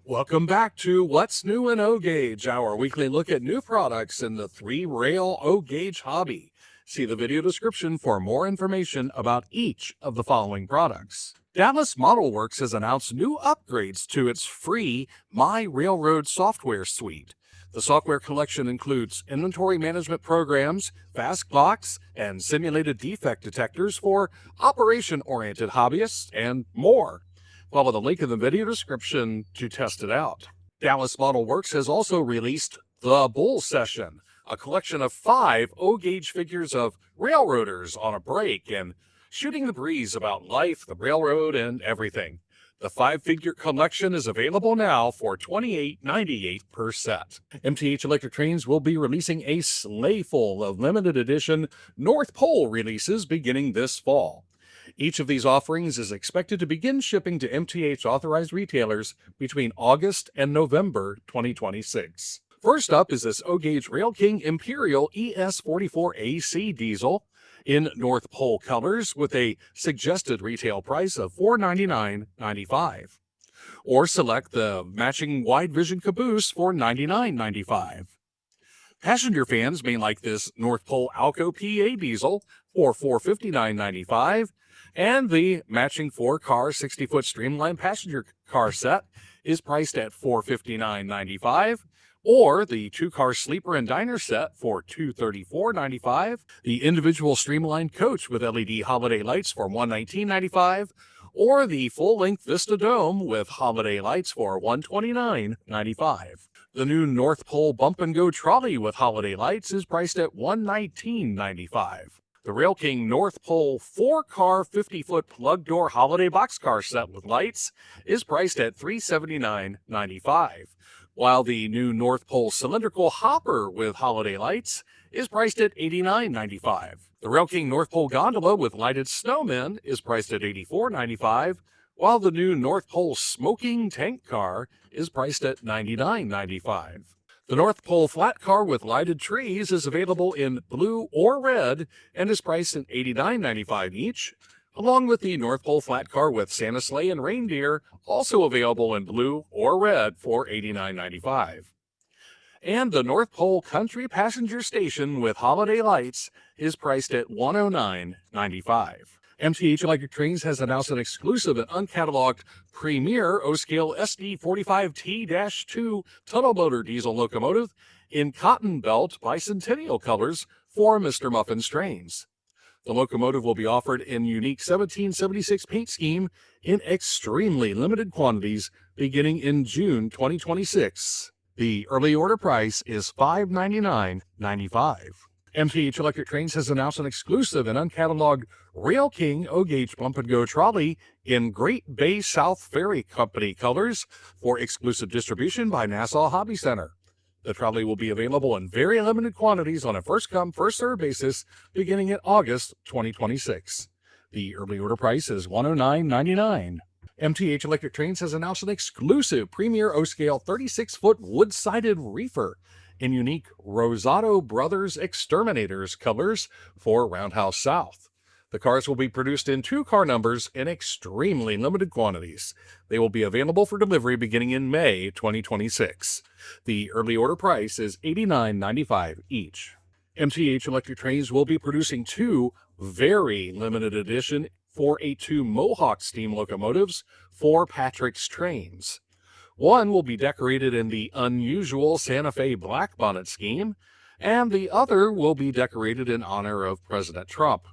Welcome back to What's New in O-Gauge, our weekly look at new products in the three-rail O-Gauge hobby. See the video description for more information about each of the following products. Dallas Model Works has announced new upgrades to its free My Railroad software suite. The software collection includes inventory management programs, fast clocks, and simulated defect detectors for operation-oriented hobbyists, and more. Follow the link in the video description to test it out. Dallas Model Works has also released The Bull Session, a collection of 5 O-Gauge figures of railroaders on a break and shooting the breeze about life, the railroad, and everything. The 5-figure collection is available now for $28.98 per set. MTH Electric Trains will be releasing a sleighful of limited edition North Pole releases beginning this fall. Each of these offerings is expected to begin shipping to MTH authorized retailers between August and November 2026. First up is this O-Gauge Rail King Imperial ES44AC diesel in North Pole colors with a suggested retail price of $499.95. Or select the matching wide vision caboose for $99.95. Passenger fans may like this North Pole Alco PA diesel for $459.95, and the matching 4-car 60-foot streamlined passenger car set is priced at $459.95, or the 2-car sleeper and diner set for $234.95, the individual streamlined coach with LED holiday lights for $119.95, or the full-length Vista Dome with holiday lights for $129.95. The new North Pole Bump and Go trolley with holiday lights is priced at $119.95. The Rail King North Pole 4-car 50-foot plug door holiday boxcar set with lights is priced at $379.95, while the new North Pole cylindrical hopper with holiday lights is priced at $89.95. The Rail King North Pole gondola with lighted snowmen is priced at $84.95, while the new North Pole smoking tank car is priced at $99.95. The North Pole flat car with lighted trees is available in blue or red and is priced at $89.95 each, along with the North Pole flat car with Santa sleigh and reindeer, also available in blue or red for $89.95. And the North Pole Country Passenger Station with holiday lights is priced at $109.95. MTH Electric Trains has announced an exclusive and uncatalogued Premier O-Scale SD45T-2 tunnel motor diesel locomotive in cotton belt bicentennial colors for Mr. Muffin's Trains. The locomotive will be offered in unique 1776 paint scheme in extremely limited quantities beginning in June 2026. The early order price is $599.95. MTH Electric Trains has announced an exclusive and uncatalogued Rail King O-Gauge Bump and Go trolley in Great Bay South Ferry Company colors for exclusive distribution by Nassau Hobby Center. The trolley will be available in very limited quantities on a first-come, first-served basis beginning in August 2026. The early order price is $109.99. MTH Electric Trains has announced an exclusive Premier O-Scale 36-foot wood-sided reefer in unique Rosato Brothers Exterminators colors for Roundhouse South. The cars will be produced in 2 car numbers in extremely limited quantities. They will be available for delivery beginning in May 2026. The early order price is $89.95 each. MTH Electric Trains will be producing 2 very limited edition 482 Mohawk steam locomotives for Patrick's Trains. One will be decorated in the unusual Santa Fe black bonnet scheme, and the other will be decorated in honor of President Trump.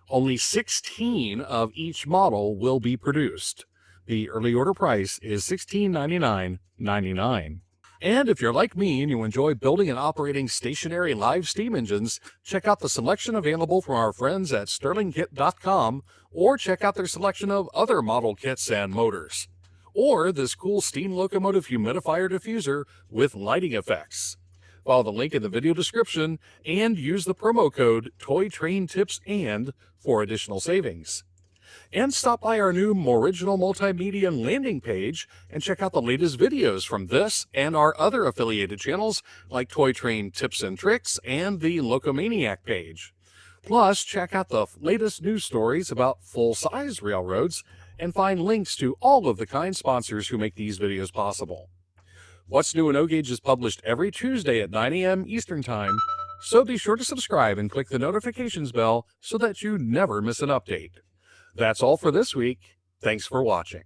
Only 16 of each model will be produced. The early order price is $1699.99. And if you're like me and you enjoy building and operating stationary live steam engines, check out the selection available from our friends at StirilingKit.com, or check out their selection of other model kits and motors. Or this cool steam locomotive humidifier diffuser with lighting effects. Follow the link in the video description and use the promo code TOYTRAINTIPSAND for additional savings. And stop by our new Original Multimedia landing page and check out the latest videos from this and our other affiliated channels like Toy Train Tips and Tricks and the Locomaniac page. Plus, check out the latest news stories about full-size railroads and find links to all of the kind sponsors who make these videos possible. What's New in O-Gauge is published every Tuesday at 9 a.m. Eastern Time, so be sure to subscribe and click the notifications bell so that you never miss an update. That's all for this week. Thanks for watching.